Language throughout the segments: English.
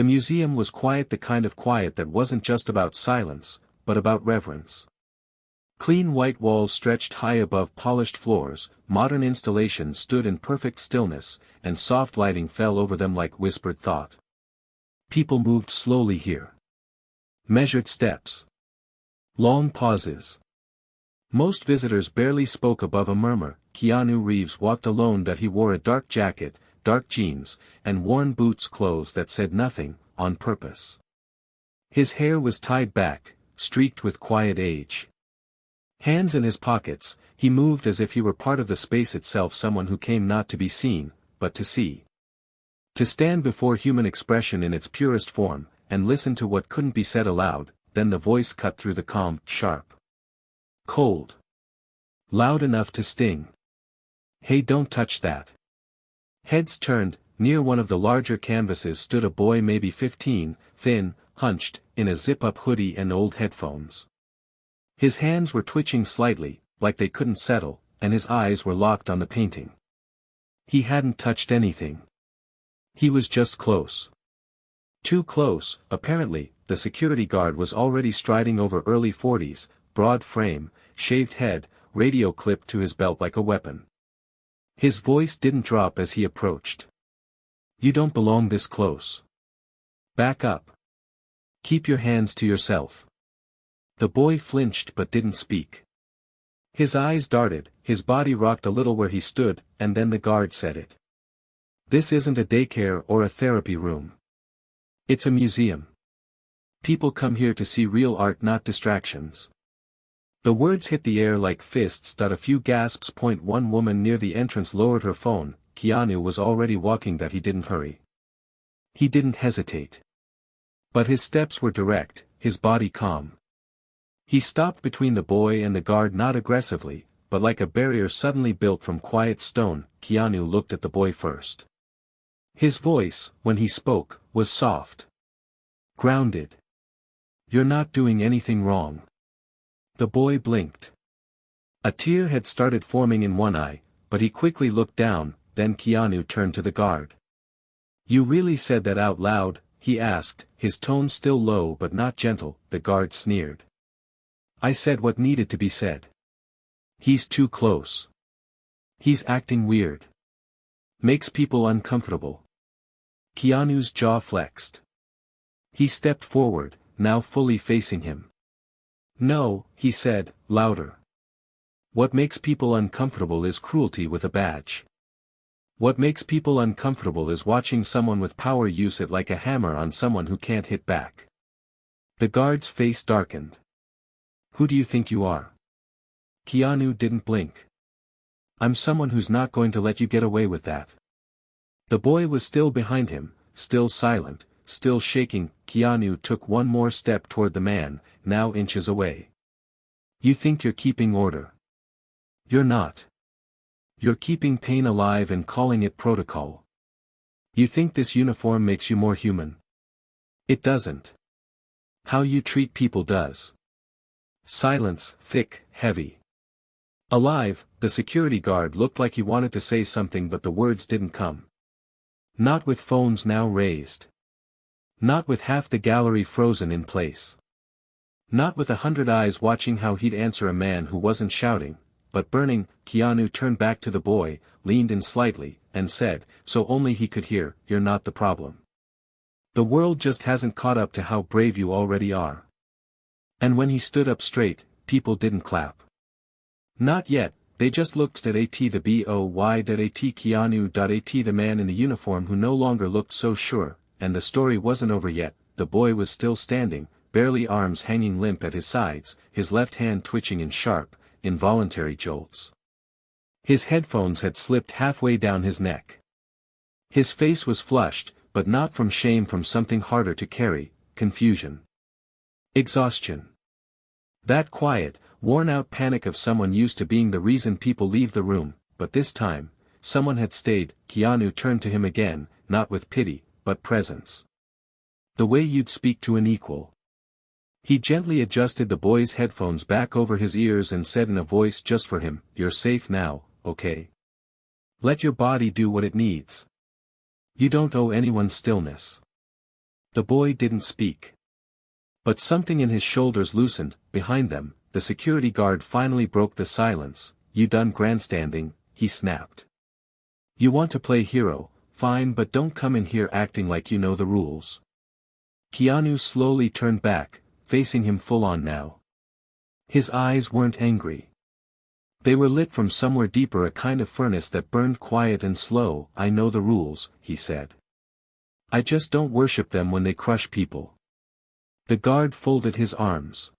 The museum was quiet, the kind of quiet that wasn't just about silence, but about reverence. Clean white walls stretched high above polished floors, modern installations stood in perfect stillness, and soft lighting fell over them like whispered thought. People moved slowly here. Measured steps. Long pauses. Most visitors barely spoke above a murmur. Keanu Reeves walked alone, that he wore a dark jacket, dark jeans, and worn boots, clothes that said nothing, on purpose. His hair was tied back, streaked with quiet age. Hands in his pockets, he moved as if he were part of the space itself, someone who came not to be seen, but to see. To stand before human expression in its purest form, and listen to what couldn't be said aloud. Then the voice cut through the calm, sharp. Cold. Loud enough to sting. Hey, don't touch that. Heads turned. Near one of the larger canvases stood a boy, maybe 15, thin, hunched, in a zip-up hoodie and old headphones. His hands were twitching slightly, like they couldn't settle, and his eyes were locked on the painting. He hadn't touched anything. He was just close. Too close, apparently. The security guard was already striding over, early 40s, broad frame, shaved head, radio clipped to his belt like a weapon. His voice didn't drop as he approached. You don't belong this close. Back up. Keep your hands to yourself. The boy flinched but didn't speak. His eyes darted, his body rocked a little where he stood, and then the guard said it. This isn't a daycare or a therapy room. It's a museum. People come here to see real art, not distractions. The words hit the air like fists. A few gasps. One woman near the entrance lowered her phone. Keanu was already walking, that he didn't hurry. He didn't hesitate. But his steps were direct, his body calm. He stopped between the boy and the guard, not aggressively, but like a barrier suddenly built from quiet stone. Keanu looked at the boy first. His voice, when he spoke, was soft. Grounded. You're not doing anything wrong. The boy blinked. A tear had started forming in one eye, but he quickly looked down. Then Keanu turned to the guard. You really said that out loud? He asked, his tone still low but not gentle. The guard sneered. I said what needed to be said. He's too close. He's acting weird. Makes people uncomfortable. Keanu's jaw flexed. He stepped forward, now fully facing him. No, he said, louder. What makes people uncomfortable is cruelty with a badge. What makes people uncomfortable is watching someone with power use it like a hammer on someone who can't hit back. The guard's face darkened. Who do you think you are? Keanu didn't blink. I'm someone who's not going to let you get away with that. The boy was still behind him, still silent, still shaking. Keanu took one more step toward the man, now inches away. You think you're keeping order. You're not. You're keeping pain alive and calling it protocol. You think this uniform makes you more human. It doesn't. How you treat people does. Silence, thick, heavy. Alive. The security guard looked like he wanted to say something, but the words didn't come. Not with phones now raised. Not with half the gallery frozen in place. Not with 100 eyes watching how he'd answer a man who wasn't shouting, but burning. Keanu turned back to the boy, leaned in slightly, and said, so only he could hear, you're not the problem. The world just hasn't caught up to how brave you already are. And when he stood up straight, people didn't clap. Not yet, they just looked at the boy. Keanu. The man in the uniform who no longer looked so sure, and the story wasn't over yet. The boy was still standing, barely, arms hanging limp at his sides, his left hand twitching in sharp, involuntary jolts. His headphones had slipped halfway down his neck. His face was flushed, but not from shame, from something harder to carry, confusion. Exhaustion. That quiet, worn-out panic of someone used to being the reason people leave the room, but this time, someone had stayed. Keanu turned to him again, not with pity, but presence. The way you'd speak to an equal. He gently adjusted the boy's headphones back over his ears and said in a voice just for him, you're safe now, okay? Let your body do what it needs. You don't owe anyone stillness. The boy didn't speak. But something in his shoulders loosened. Behind them, the security guard finally broke the silence. "You done grandstanding," he snapped. "You want to play hero, fine, but don't come in here acting like you know the rules." Keanu slowly turned back, facing him full on now. His eyes weren't angry. They were lit from somewhere deeper, a kind of furnace that burned quiet and slow. "I know the rules," he said. "I just don't worship them when they crush people." The guard folded his arms.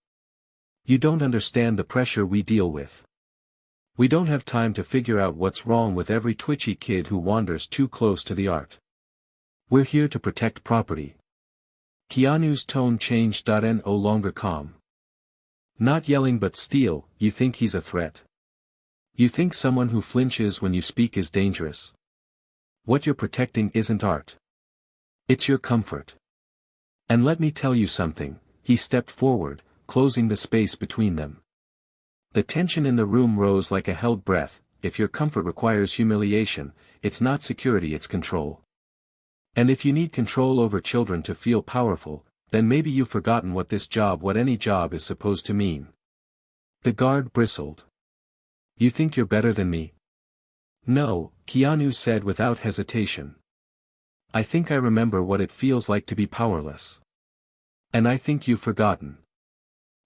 "You don't understand the pressure we deal with. We don't have time to figure out what's wrong with every twitchy kid who wanders too close to the art. We're here to protect property." Keanu's tone changed. No longer calm. "Not yelling but steel. You think he's a threat? You think someone who flinches when you speak is dangerous? What you're protecting isn't art. It's your comfort. And let me tell you something." He stepped forward, closing the space between them. The tension in the room rose like a held breath. "If your comfort requires humiliation, it's not security, it's control. And if you need control over children to feel powerful, then maybe you've forgotten what any job is supposed to mean." The guard bristled. "You think you're better than me?" "No," Keanu said without hesitation. "I think I remember what it feels like to be powerless. And I think you've forgotten."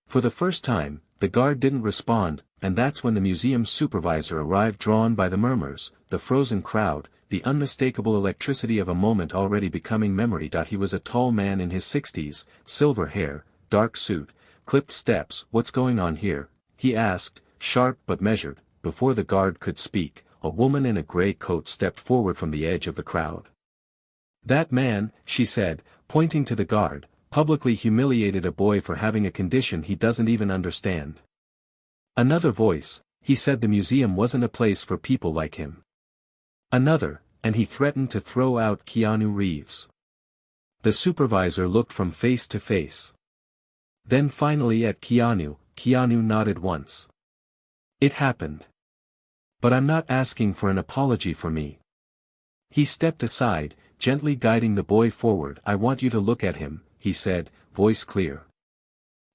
For the first time, the guard didn't respond, and that's when the museum's supervisor arrived, drawn by the murmurs, the frozen crowd, the unmistakable electricity of a moment already becoming memory. He was a tall man in his 60s, silver hair, dark suit, clipped steps. "What's going on here?" he asked, sharp but measured. Before the guard could speak, a woman in a gray coat stepped forward from the edge of the crowd. "That man," she said, pointing to the guard, "publicly humiliated a boy for having a condition he doesn't even understand." Another voice, "He said the museum wasn't a place for people like him." Another, "And he threatened to throw out Keanu Reeves." The supervisor looked from face to face. Then finally at Keanu. Keanu nodded once. "It happened. But I'm not asking for an apology for me." He stepped aside, gently guiding the boy forward. "I want you to look at him," he said, voice clear.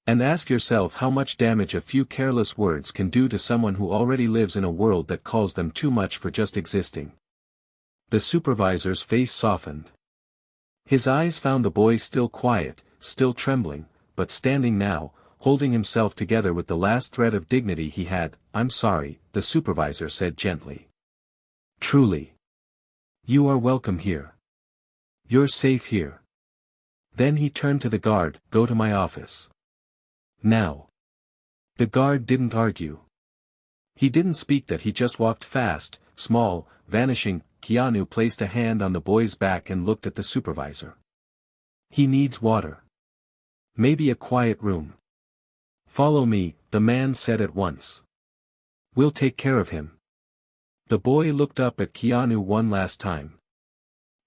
"And ask yourself how much damage a few careless words can do to someone who already lives in a world that calls them too much for just existing." The supervisor's face softened. His eyes found the boy still quiet, still trembling, but standing now, holding himself together with the last thread of dignity he had. "I'm sorry," the supervisor said gently. "Truly. You are welcome here. You're safe here." Then he turned to the guard. "Go to my office. Now." The guard didn't argue. He didn't speak that, he just walked fast, small, vanishing. Keanu placed a hand on the boy's back and looked at the supervisor. "He needs water. Maybe a quiet room." "Follow me," the man said at once. "We'll take care of him." The boy looked up at Keanu one last time.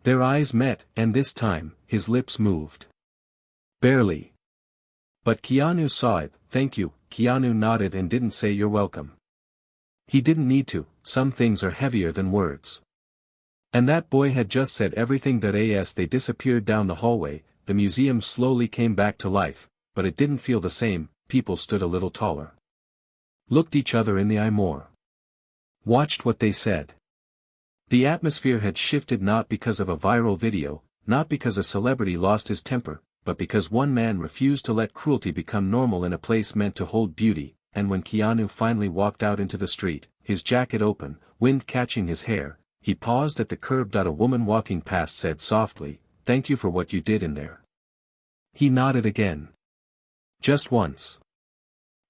Their eyes met, and this time, his lips moved. Barely. But Keanu saw it. "Thank you." Keanu nodded and didn't say "you're welcome." He didn't need to. Some things are heavier than words. And that boy had just said everything. As they disappeared down the hallway, the museum slowly came back to life, but it didn't feel the same. People stood a little taller. Looked each other in the eye more. Watched what they said. The atmosphere had shifted, not because of a viral video, not because a celebrity lost his temper, but because one man refused to let cruelty become normal in a place meant to hold beauty. And when Keanu finally walked out into the street, his jacket open, wind catching his hair, he paused at the curb. A woman walking past said softly, "Thank you for what you did in there." He nodded again. Just once.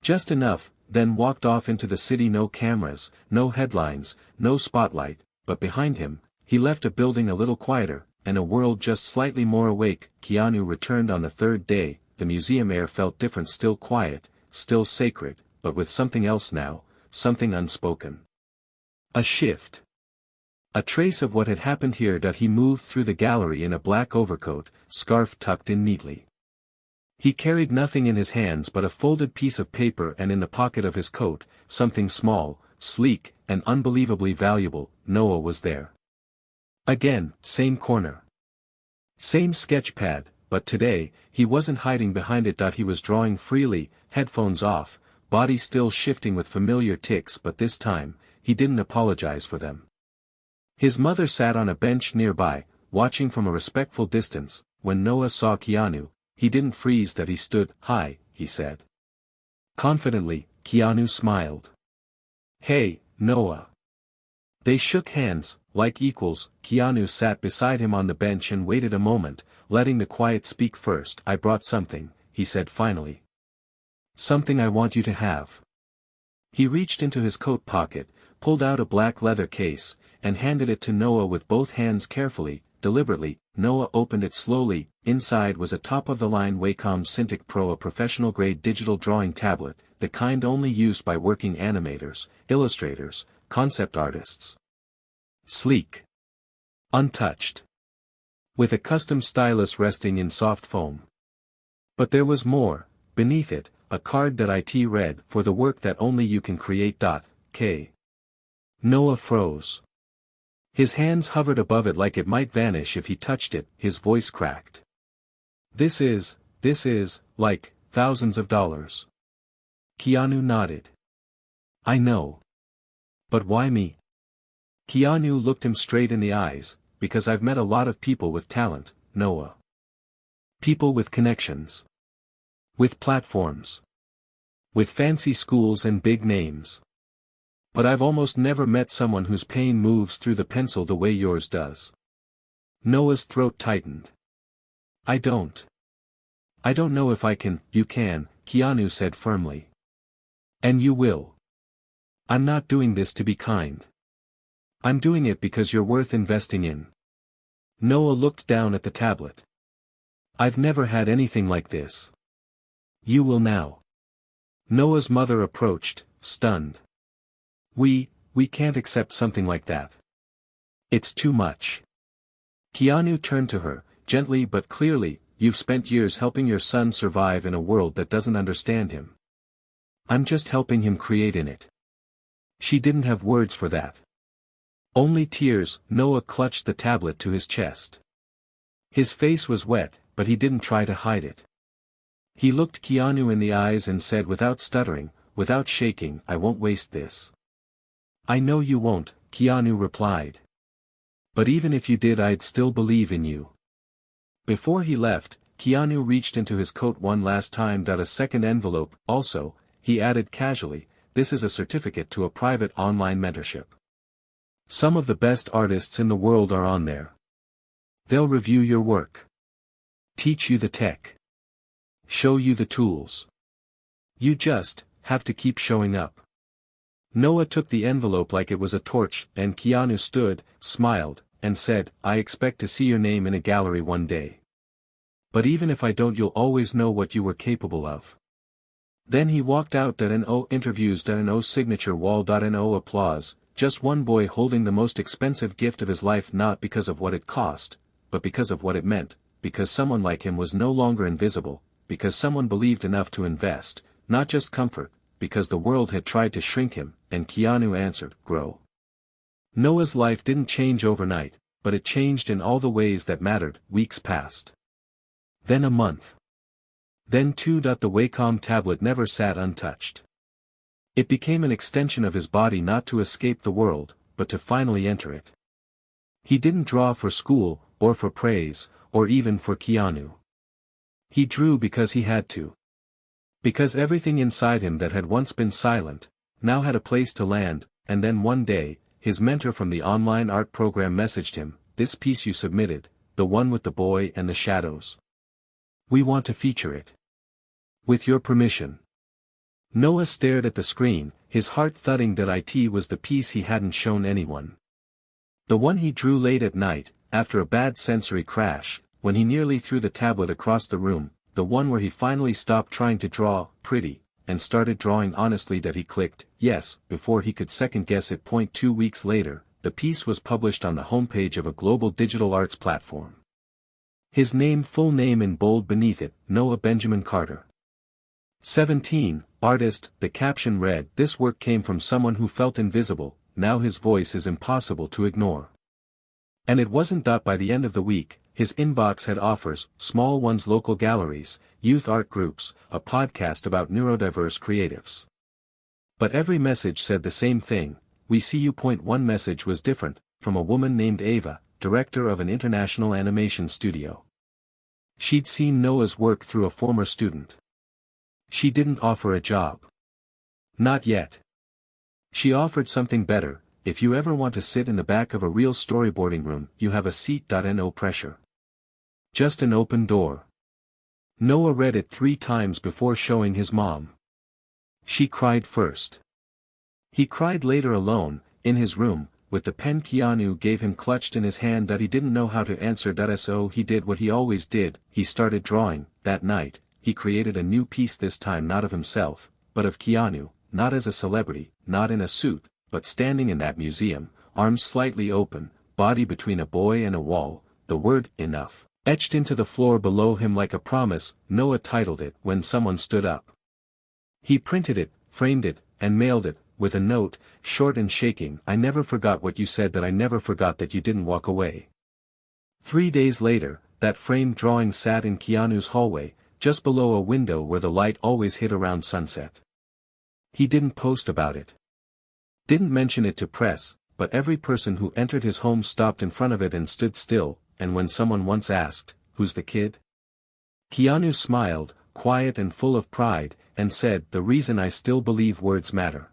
Just enough, then walked off into the city. No cameras, no headlines, no spotlight, but behind him, he left a building a little quieter, and a world just slightly more awake. Keanu returned on the third day. The museum air felt different, still quiet, still sacred, but with something else now, something unspoken. A shift. A trace of what had happened here. He moved through the gallery in a black overcoat, scarf tucked in neatly. He carried nothing in his hands but a folded piece of paper, and in the pocket of his coat, something small, sleek, and unbelievably valuable. Noah was there. Again, same corner. Same sketch pad, but today, he wasn't hiding behind it. He was drawing freely, headphones off, body still shifting with familiar tics, but this time, he didn't apologize for them. His mother sat on a bench nearby, watching from a respectful distance. When Noah saw Keanu, he didn't freeze. He stood. "Hi," he said. Confidently, Keanu smiled. "Hey, Noah." They shook hands, like equals. Keanu sat beside him on the bench and waited a moment, letting the quiet speak first. "I brought something," he said finally. "Something I want you to have." He reached into his coat pocket, pulled out a black leather case, and handed it to Noah with both hands carefully, deliberately. Noah opened it slowly. Inside was a top-of-the-line Wacom Cintiq Pro, a professional-grade digital drawing tablet, the kind only used by working animators, illustrators, concept artists. Sleek. Untouched. With a custom stylus resting in soft foam. But there was more. Beneath it, a card that it read, "For the work that only you can create. K." Noah froze. His hands hovered above it like it might vanish if he touched it. His voice cracked. This is, like, thousands of dollars." Keanu nodded. "I know. But why me?" Keanu looked him straight in the eyes. "Because I've met a lot of people with talent, Noah. People with connections. With platforms. With fancy schools and big names. But I've almost never met someone whose pain moves through the pencil the way yours does." Noah's throat tightened. I don't know if I can." "You can," Keanu said firmly. "And you will. I'm not doing this to be kind. I'm doing it because you're worth investing in." Noah looked down at the tablet. "I've never had anything like this." "You will now." Noah's mother approached, stunned. We can't accept something like that. It's too much." Keanu turned to her, gently but clearly. "You've spent years helping your son survive in a world that doesn't understand him. I'm just helping him create in it." She didn't have words for that. Only tears. Noah clutched the tablet to his chest. His face was wet, but he didn't try to hide it. He looked Keanu in the eyes and said without stuttering, without shaking, "I won't waste this." "I know you won't," Keanu replied. "But even if you did, I'd still believe in you." Before he left, Keanu reached into his coat one last time. A second envelope. "Also," he added casually, "this is a certificate to a private online mentorship. Some of the best artists in the world are on there. They'll review your work. Teach you the tech. Show you the tools. You just have to keep showing up." Noah took the envelope like it was a torch, and Keanu stood, smiled, and said, "I expect to see your name in a gallery one day. But even if I don't, you'll always know what you were capable of." Then he walked out. No interviews. No signature wall. No applause, just one boy holding the most expensive gift of his life, not because of what it cost, but because of what it meant, because someone like him was no longer invisible, because someone believed enough to invest, not just comfort, because the world had tried to shrink him, and Keanu answered, "Grow." Noah's life didn't change overnight, but it changed in all the ways that mattered. Weeks passed. Then a month. Then 2. The Wacom tablet never sat untouched. It became an extension of his body, not to escape the world, but to finally enter it. He didn't draw for school, or for praise, or even for Keanu. He drew because he had to. Because everything inside him that had once been silent, now had a place to land. And then one day, his mentor from the online art program messaged him, "This piece you submitted, the one with the boy and the shadows. We want to feature it. With your permission." Noah stared at the screen, his heart thudding. It was the piece he hadn't shown anyone. The one he drew late at night, after a bad sensory crash, when he nearly threw the tablet across the room, the one where he finally stopped trying to draw pretty, and started drawing honestly. He clicked yes before he could second guess it. 2 weeks later, the piece was published on the homepage of a global digital arts platform. His full name in bold beneath it, Noah Benjamin Carter. 17, artist. The caption read, "This work came from someone who felt invisible, now his voice is impossible to ignore." And it wasn't. By the end of the week, his inbox had offers, small ones, local galleries, youth art groups, a podcast about neurodiverse creatives. But every message said the same thing, "We see you." One message was different, from a woman named Ava, director of an international animation studio. She'd seen Noah's work through a former student. She didn't offer a job. Not yet. She offered something better: "If you ever want to sit in the back of a real storyboarding room, you have a seat. No pressure. Just an open door." Noah read it 3 times before showing his mom. She cried first. He cried later alone, in his room, with the pen Keanu gave him clutched in his hand. He didn't know how to answer. So he did what he always did: he started drawing. That night, he created a new piece, this time not of himself, but of Keanu, not as a celebrity, not in a suit, but standing in that museum, arms slightly open, body between a boy and a wall, the word "enough" etched into the floor below him like a promise. Noah titled it "When Someone Stood Up." He printed it, framed it, and mailed it, with a note, short and shaking: "I never forgot what you said. I never forgot that you didn't walk away." 3 days later, that framed drawing sat in Keanu's hallway, just below a window where the light always hit around sunset. He didn't post about it. Didn't mention it to press, but every person who entered his home stopped in front of it and stood still. And when someone once asked, "Who's the kid?" Keanu smiled, quiet and full of pride, and said, "The reason I still believe words matter.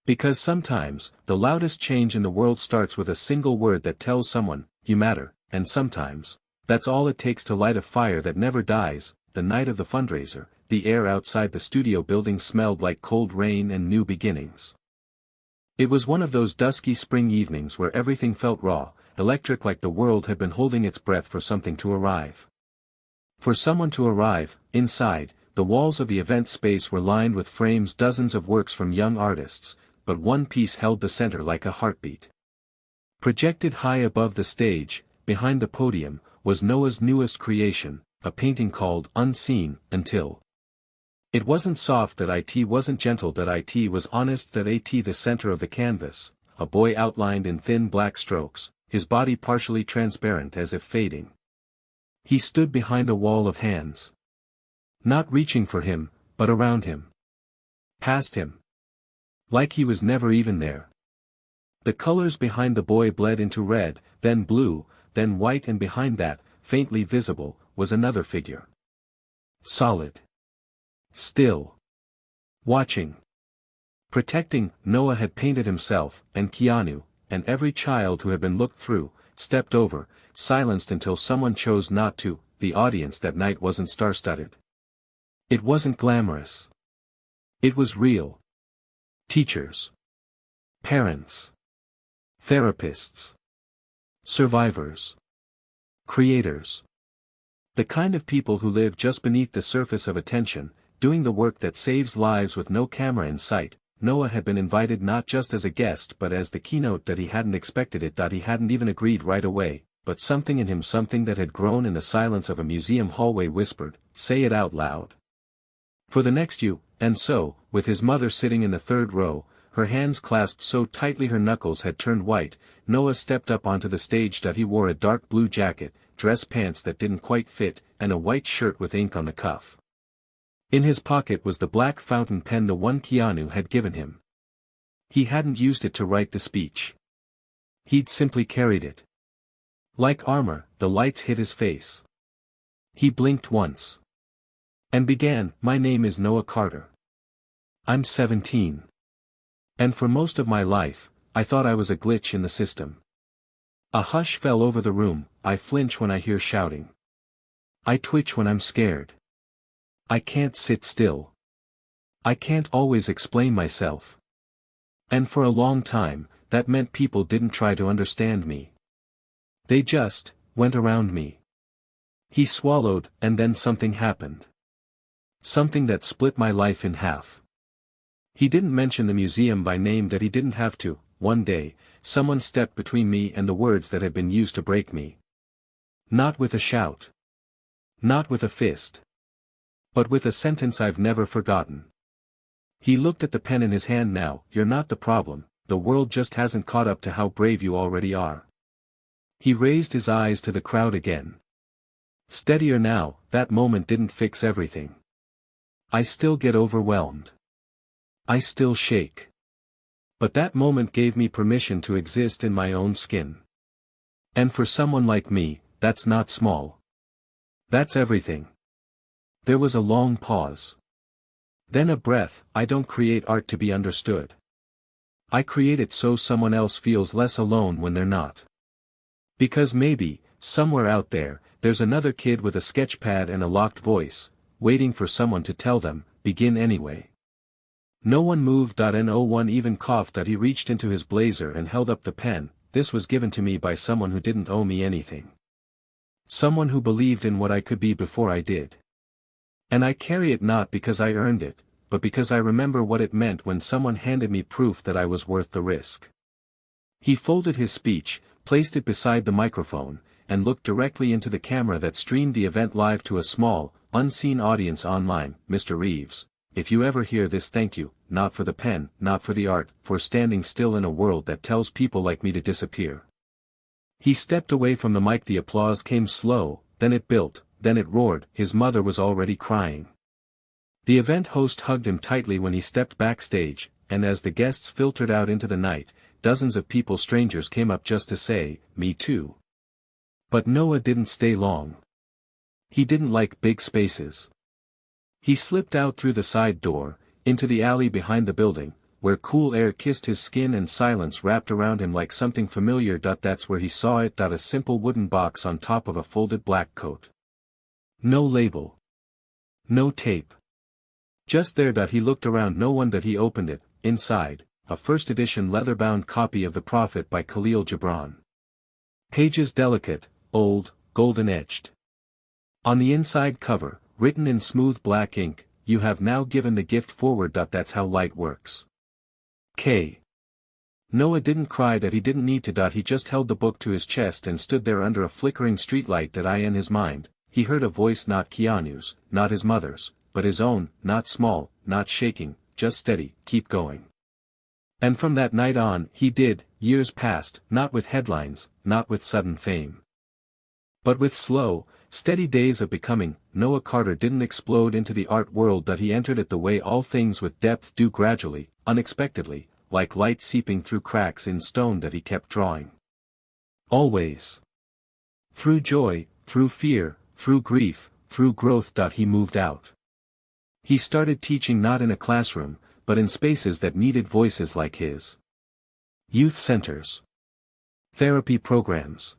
Because sometimes, the loudest change in the world starts with a single word that tells someone, you matter, and sometimes, that's all it takes to light a fire that never dies." The night of the fundraiser, the air outside the studio building smelled like cold rain and new beginnings. It was one of those dusky spring evenings where everything felt raw, electric, like the world had been holding its breath for something to arrive. For someone to arrive. Inside, the walls of the event space were lined with frames, dozens of works from young artists, but one piece held the center like a heartbeat. Projected high above the stage, behind the podium, was Noah's newest creation, a painting called "Unseen Until." It wasn't soft. It wasn't gentle. It was honest. The center of the canvas, a boy outlined in thin black strokes, his body partially transparent as if fading. He stood behind a wall of hands. Not reaching for him, but around him. Past him. Like he was never even there. The colors behind the boy bled into red, then blue, then white, and behind that, faintly visible, was another figure. Solid. Still. Watching. Protecting. Noah had painted himself, and Keanu, and every child who had been looked through, stepped over, silenced until someone chose not to. The audience that night wasn't star-studded. It wasn't glamorous. It was real. Teachers. Parents. Therapists. Survivors. Creators. The kind of people who live just beneath the surface of attention, doing the work that saves lives with no camera in sight. Noah had been invited not just as a guest but as the keynote. He hadn't expected it. He hadn't even agreed right away, but something in him, something that had grown in the silence of a museum hallway, whispered, "Say it out loud." For the next you. And so, with his mother sitting in the third row, her hands clasped so tightly her knuckles had turned white, Noah stepped up onto the stage. He wore a dark blue jacket, dress pants that didn't quite fit, and a white shirt with ink on the cuff. In his pocket was the black fountain pen, the one Keanu had given him. He hadn't used it to write the speech. He'd simply carried it. Like armor, the lights hit his face. He blinked once. And began, "My name is Noah Carter. I'm 17. And for most of my life, I thought I was a glitch in the system. A hush fell over the room. I flinch when I hear shouting. I twitch when I'm scared. I can't sit still. I can't always explain myself. And for a long time, that meant people didn't try to understand me. They just went around me." He swallowed, and then something happened. Something that split my life in half. He didn't mention the museum by name. He didn't have to. One day, someone stepped between me and the words that had been used to break me. Not with a shout. Not with a fist. But with a sentence I've never forgotten. He looked at the pen in his hand now. "You're not the problem, the world just hasn't caught up to how brave you already are." He raised his eyes to the crowd again. Steadier now, that moment didn't fix everything. I still get overwhelmed. I still shake. But that moment gave me permission to exist in my own skin. And for someone like me, that's not small. That's everything. There was a long pause. Then a breath. I don't create art to be understood. I create it so someone else feels less alone when they're not. Because maybe, somewhere out there, there's another kid with a sketch pad and a locked voice, waiting for someone to tell them, begin anyway. No one moved. No one even coughed. He reached into his blazer and held up the pen. This was given to me by someone who didn't owe me anything. Someone who believed in what I could be before I did. And I carry it not because I earned it, but because I remember what it meant when someone handed me proof that I was worth the risk. He folded his speech, placed it beside the microphone, and looked directly into the camera that streamed the event live to a small, unseen audience online. Mr. Reeves, if you ever hear this, thank you, not for the pen, not for the art, for standing still in a world that tells people like me to disappear. He stepped away from the mic. The applause came slow, then it built, then it roared. His mother was already crying. The event host hugged him tightly when he stepped backstage, and as the guests filtered out into the night, dozens of people, strangers, came up just to say, me too. But Noah didn't stay long. He didn't like big spaces. He slipped out through the side door, into the alley behind the building, where cool air kissed his skin and silence wrapped around him like something familiar. That's where he saw it. A simple wooden box on top of a folded black coat. No label. No tape. Just there. He looked around. No one. He opened it. Inside, a first edition leather-bound copy of The Prophet by Khalil Gibran. Pages delicate, old, golden-edged. On the inside cover, written in smooth black ink, you have now given the gift forward. That's how light works. K. Noah didn't cry. He didn't need to. He just held the book to his chest and stood there under a flickering streetlight. In his mind, he heard a voice, not Keanu's, not his mother's, but his own, not small, not shaking, just steady, keep going. And from that night on, he did. Years passed, not with headlines, not with sudden fame, but with slow, steady days of becoming. Noah Carter didn't explode into the art world. He entered it the way all things with depth do, gradually, unexpectedly, like light seeping through cracks in stone. He kept drawing. Always. Through joy, through fear, through grief, through growth. He moved out. He started teaching, not in a classroom, but in spaces that needed voices like his. Youth centers. Therapy programs.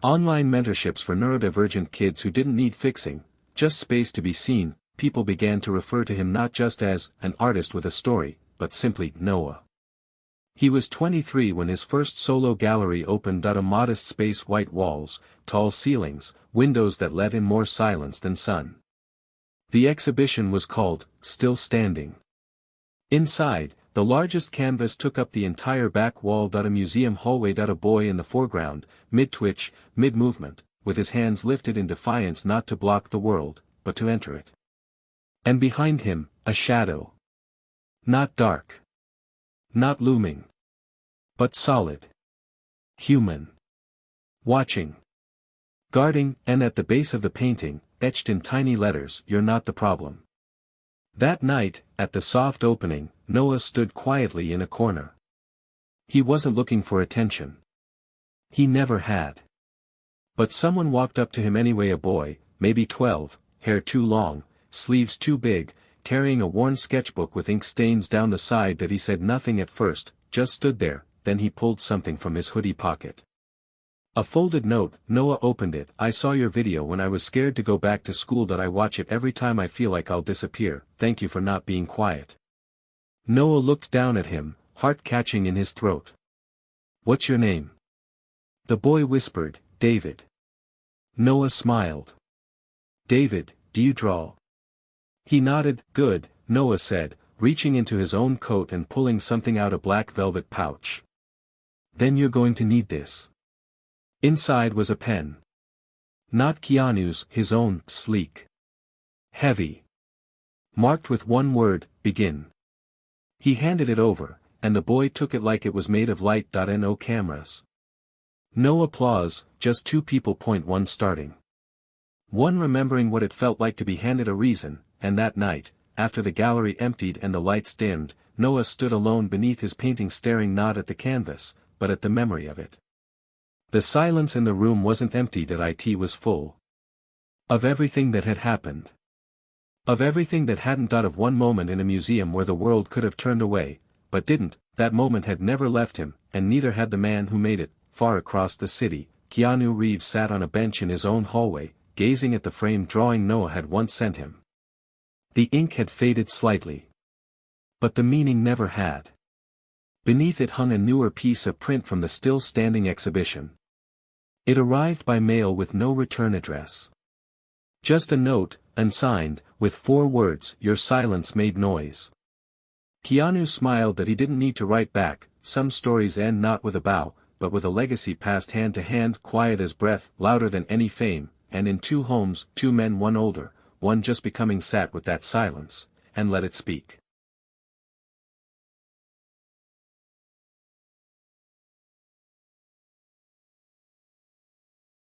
Online mentorships for neurodivergent kids who didn't need fixing, just space to be seen. People began to refer to him not just as an artist with a story, but simply Noah. He was 23 when his first solo gallery opened. A modest space, white walls, tall ceilings, windows that let in more silence than sun. The exhibition was called, Still Standing. Inside, the largest canvas took up the entire back wall. A museum hallway. A boy in the foreground, mid-twitch, mid-movement, with his hands lifted in defiance, not to block the world, but to enter it. And behind him, a shadow. Not dark. Not looming. But solid. Human. Watching. Guarding. And at the base of the painting, etched in tiny letters, "You're not the problem." That night, at the soft opening, Noah stood quietly in a corner. He wasn't looking for attention. He never had. But someone walked up to him anyway, a boy, maybe 12, hair too long, sleeves too big, carrying a worn sketchbook with ink stains down the side. He said nothing at first, just stood there, then he pulled something from his hoodie pocket. A folded note. Noah opened it. "I saw your video when I was scared to go back to school. I watch it every time I feel like I'll disappear. Thank you for not being quiet." Noah looked down at him, heart catching in his throat. "What's your name?" The boy whispered, "David." Noah smiled. "David, do you draw?" He nodded. "Good," Noah said, reaching into his own coat and pulling something out, a black velvet pouch. "Then you're going to need this." Inside was a pen. Not Keanu's, his own, sleek. Heavy. Marked with one word, "Begin." He handed it over, and the boy took it like it was made of light. No cameras. No applause, just two people. One starting. One remembering what it felt like to be handed a reason, and that night, after the gallery emptied and the lights dimmed, Noah stood alone beneath his painting staring not at the canvas, but at the memory of it. The silence in the room wasn't empty, it was full. Of everything that had happened. Of everything that hadn't died, of one moment in a museum where the world could have turned away, but didn't. That moment had never left him, and neither had the man who made it. Far across the city, Keanu Reeves sat on a bench in his own hallway, gazing at the framed drawing Noah had once sent him. The ink had faded slightly. But the meaning never had. Beneath it hung a newer piece of print from the still-standing exhibition. It arrived by mail with no return address. Just a note, unsigned, with 4 words, "Your silence made noise." Keanu smiled that he didn't need to write back. Some stories end not with a bow, but with a legacy passed hand to hand, quiet as breath, louder than any fame, and in 2 homes, 2 men, one older, one just becoming, sat with that silence, and let it speak.